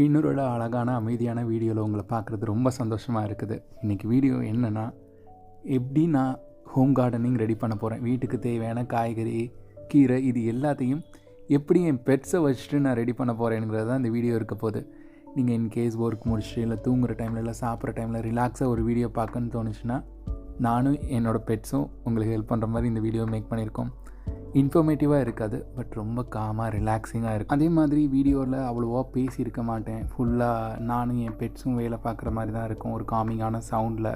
இன்னொரு அழகான அமைதியான வீடியோவில் உங்களை பார்க்குறது ரொம்ப சந்தோஷமாக இருக்குது. இன்றைக்கி வீடியோ என்னென்னா, எப்படி நான் ஹோம் கார்டனிங் ரெடி பண்ண போகிறேன். வீட்டுக்கு தேவையான காய்கறி, கீரை இது எல்லாத்தையும் எப்படி என் பெட்ஸை வச்சுட்டு நான் ரெடி பண்ண போகிறேங்கிறது தான் இந்த வீடியோ இருக்க போகுது. நீங்கள் இன்கேஸ் ஒர்க் முடிச்சுட்டு இல்லை தூங்குகிற டைமில் இல்லை சாப்பிட்ற டைமில் ரிலாக்ஸாக ஒரு வீடியோ பார்க்கணுன்னு தோணுச்சுன்னா, நானும் என்னோடய பெட்ஸும் உங்களுக்கு ஹெல்ப் பண்ணுற மாதிரி இந்த வீடியோ மேக் பண்ணியிருக்கோம். இன்ஃபர்மேட்டிவாக இருக்காது, பட் ரொம்ப காமாக ரிலாக்ஸிங்காக இருக்கும். அதே மாதிரி வீடியோவில் அவ்வளோவா பேசியிருக்க மாட்டேன். ஃபுல்லாக நானும் என் பெட்ஸும் வேலை பார்க்குற மாதிரி தான் இருக்கும், ஒரு காமிங்கான சவுண்டில்.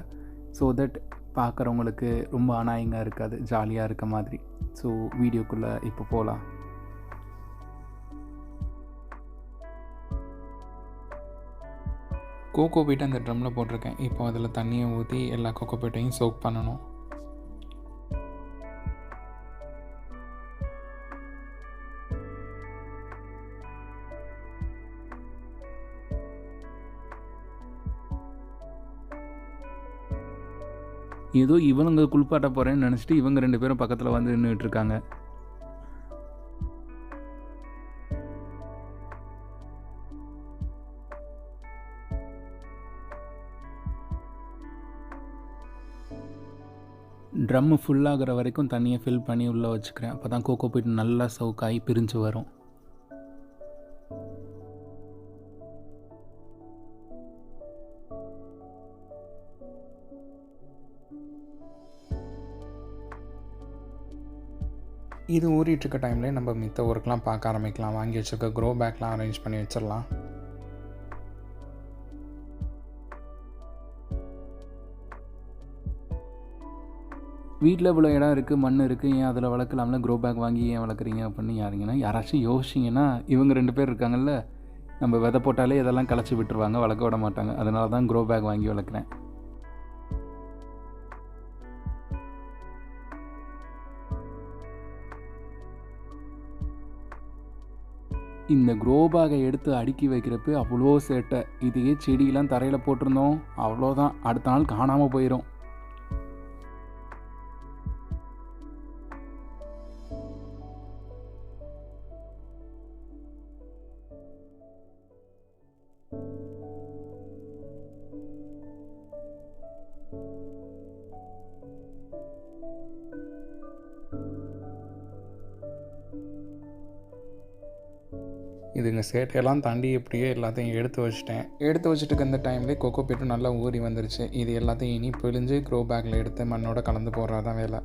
ஸோ தட் பார்க்குறவங்களுக்கு ரொம்ப அனாயிங்காக இருக்காது, ஜாலியாக இருக்க மாதிரி. ஸோ வீடியோக்குள்ளே இப்போ போகலாம். கோகோ பீட்டை அந்த ட்ரம்மில் போட்டிருக்கேன். இப்போ அதில் தண்ணியை ஊற்றி எல்லா கோகோ பீட்டையும் சோக் பண்ணணும். ஏதோ இவனுங்க குளிப்பாட்ட போகிறேன்னு நினச்சிட்டு இவங்க 2 பேரும் பக்கத்தில் வந்து நின்றுட்டுருக்காங்க. ட்ரம்மு ஃபுல்லாகிற வரைக்கும் தண்ணியை ஃபில் பண்ணி உள்ளே வச்சுக்கிறேன். அப்போ தான் கோகோ பீட் நல்லா சவுக்காகி பிரிஞ்சு வரும். இது ஊறிட்டுருக்க டைம்லேயே நம்ம மித்த ஒர்க்லாம் பார்க்க ஆரம்பிக்கலாம். வாங்கி வச்சுருக்க க்ரோ பேக்லாம் அரேஞ்ச் பண்ணி வச்சிடலாம். வீட்டில் இவ்வளோ இடம் இருக்குது, மண் இருக்குது, ஏன் அதில் வளர்க்கலாம்ல, க்ரோ பேக் வாங்கி ஏன் வளர்க்குறீங்க அப்படின்னு யாராச்சும் யோசிச்சிங்கன்னா, இவங்க 2 பேர் இருக்காங்கல்ல, நம்ம விதை போட்டாலே இதெல்லாம் களைச்சி விட்டுருவாங்க, வளர்க்க விட மாட்டாங்க. அதனால தான் க்ரோ பேக் வாங்கி வளர்க்குறேன். இந்த க்ரோ பேக்கை எடுத்து அடுக்கி வைக்கிறப்ப அவ்வளோ சேட்டை. இதையே செடியெலாம் தரையில் போட்டிருந்தோம், அவ்வளோதான், அடுத்த நாள் காணாமல் போயிடும். இதுங்க சேட்டையெல்லாம் தாண்டி இப்படியே எல்லாத்தையும் எடுத்து வச்சுட்டு இந்த டைம்லேயே கோகோ பீட்டும் நல்லா ஊறி வந்துருச்சு. இது எல்லாத்தையும் இனி பிழிஞ்சு க்ரோ பேக்கில் எடுத்து மண்ணோட கலந்து போடுறதான் வேலை.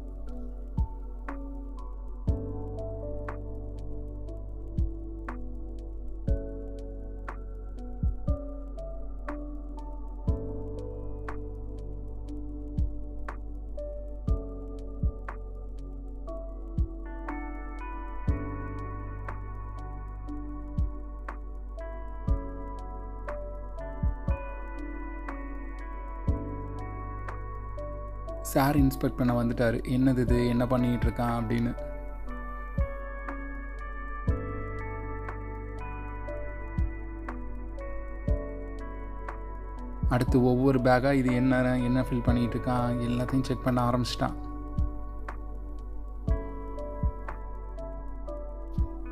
சார் இன்ஸ்பெக்ட் பண்ண வந்துட்டார். என்னது இது, என்ன பண்ணிகிட்டு இருக்கான் அப்படின்னு. அடுத்து ஒவ்வொரு பேக்காக இது என்ன ஃபில் பண்ணிகிட்டு இருக்கான் எல்லாத்தையும் செக் பண்ண ஆரம்பிச்சிட்டான்.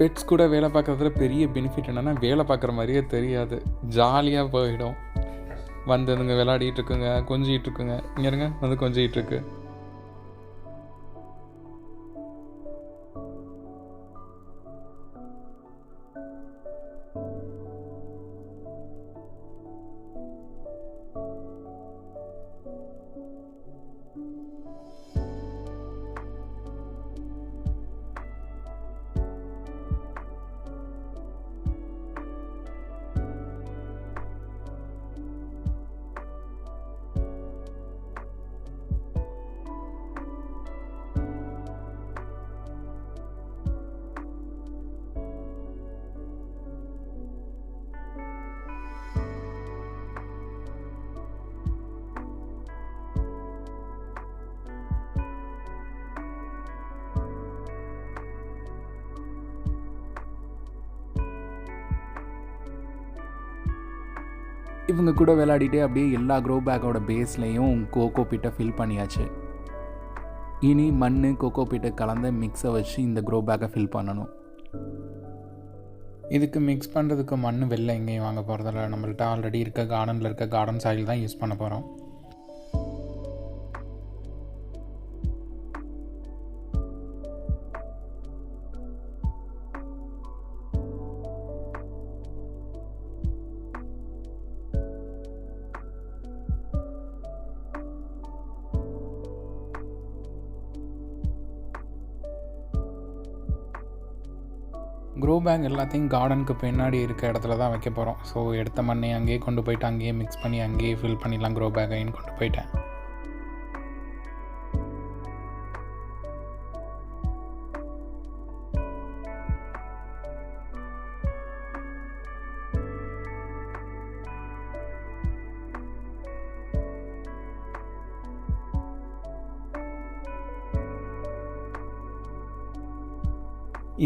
பெட்ஸ் கூட வேலை பார்க்குறதுல பெரிய பெனிஃபிட் என்னென்னா, வேலை பார்க்குற மாதிரியே தெரியாது, ஜாலியாக போயிடும். வந்ததுங்க விளையாடிட்டு இருக்குங்க, கொஞ்சிகிட்டு இருக்குங்க. இங்கே இருங்க, வந்து கொஞ்சிகிட்டு இருக்கு. இவங்க கூட விளையாடிட்டே அப்படியே எல்லா க்ரோ பேக்கோட பேஸ்லையும் கோகோ பீட்டை ஃபில் பண்ணியாச்சு. இனி மண் கோகோ பீட்டை கலந்த மிக்ஸை வச்சு இந்த க்ரோ பேக்கை ஃபில் பண்ணணும். இதுக்கு மிக்ஸ் பண்ணுறதுக்கு மண் வெளில எங்கேயும் வாங்க போகிறதில்ல. நம்மள்ட்ட ஆல்ரெடி இருக்க கார்டனில் இருக்க கார்டன் சாயில் தான் யூஸ் பண்ண போகிறோம். க்ரோ பேக் எல்லாத்தையும் கார்டனுக்கு பின்னாடி இருக்க இடத்துல தான் வைக்க போகிறோம். ஸோ எடுத்த மண்ணை அங்கேயே கொண்டு போயிட்டு அங்கேயே மிக்ஸ் பண்ணி அங்கேயே ஃபில் பண்ணிடலாம். க்ரோ பேக்கைன்னு கொண்டு போயிட்டேன்.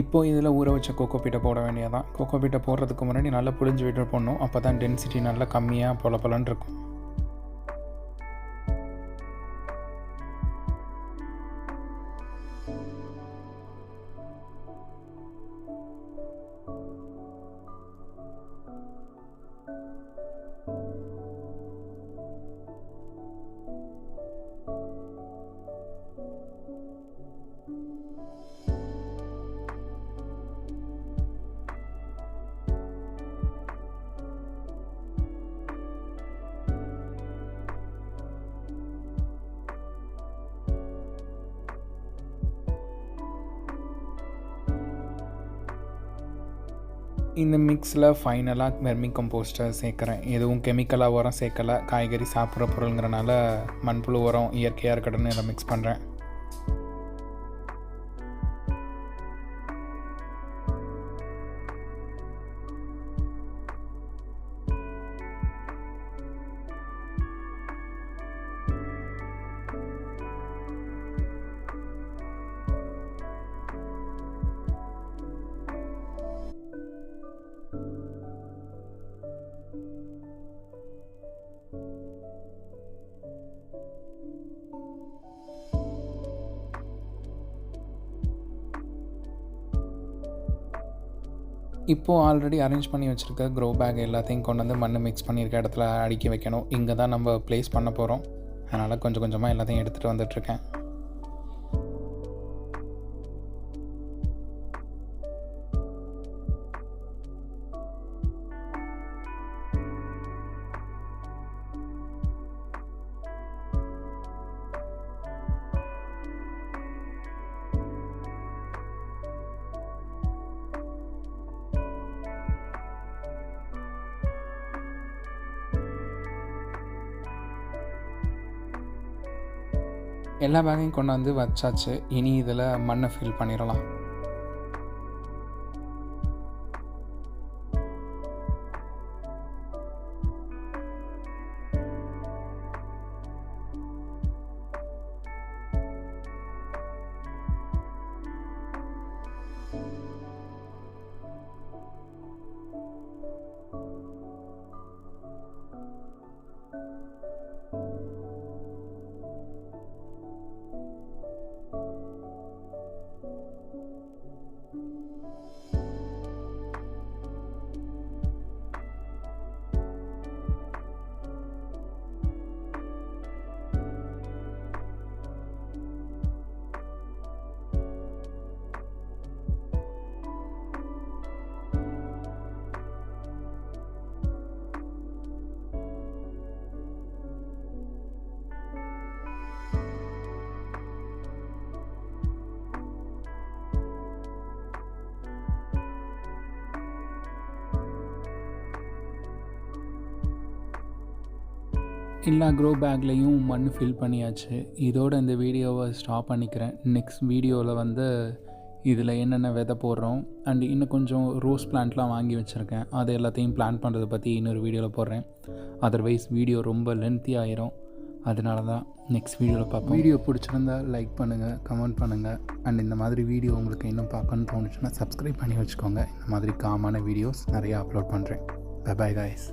இப்போது இதில் ஊற வச்ச கோகோ பீட்டை போட வேண்டியதான். கோகோ பீட்டை போடுறதுக்கு முன்னாடி நல்லா புழிஞ்சு விட்டு போடணும். அப்போ தான் டென்சிட்டி நல்லா கம்மியாக பொலன்னு இருக்கும். இந்த மிக்ஸில் ஃபைனலாக வெர்மி கம்போஸ்ட்டை சேர்க்குறேன். எதுவும் கெமிக்கலாக உரம் சேர்க்கலை. காய்கறி சாப்பிட்ற பொருளுங்கிறனால மண்புழு உரம் இயற்கையாக இருக்கட்டும்னு இதை மிக்ஸ் பண்ணுறேன். இப்போது ஆல்ரெடி அரேஞ்ச் பண்ணி வச்சுருக்க க்ரோ பேக் எல்லாத்தையும் கொண்டு வந்து மண் மிக்ஸ் பண்ணியிருக்க இடத்துல அடுக்கி வைக்கணும். இங்கே தான் நம்ம ப்ளேஸ் பண்ண போகிறோம். அதனால் கொஞ்சம் கொஞ்சமாக எல்லாத்தையும் எடுத்துகிட்டு வந்துட்டுருக்கேன். எல்லா பேக்கையும் கொண்டு வந்து வச்சாச்சு. இனி இதில் மண்ணை ஃபில் பண்ணிடலாம். எல்லா க்ரோ பேக்லேயும் மண் ஃபில் பண்ணியாச்சு. இதோட இந்த வீடியோவை ஸ்டாப் பண்ணிக்கிறேன். நெக்ஸ்ட் வீடியோவில் இதில் என்னென்ன விதை போடுறோம் அண்ட் இன்னும் கொஞ்சம் ரோஸ் பிளான்ட்லாம் வாங்கி வச்சுருக்கேன். அது எல்லாத்தையும் பிளான் பண்ணுறதை பற்றி இன்னொரு வீடியோவில் போடுறேன். அதர்வைஸ் வீடியோ ரொம்ப லென்த்தி ஆயிரும். அதனால தான் நெக்ஸ்ட் வீடியோவில் பார்ப்போம். வீடியோ பிடிச்சிருந்தா லைக் பண்ணுங்கள், கமெண்ட் பண்ணுங்கள். அண்ட் இந்த மாதிரி வீடியோ உங்களுக்கு இன்னும் பார்க்கணுன்னு தோணுச்சுன்னா சப்ஸ்கிரைப் பண்ணி வச்சுக்கோங்க. இந்த மாதிரி காமான வீடியோஸ் நிறையா அப்லோட் பண்ணுறேன். Bye bye guys.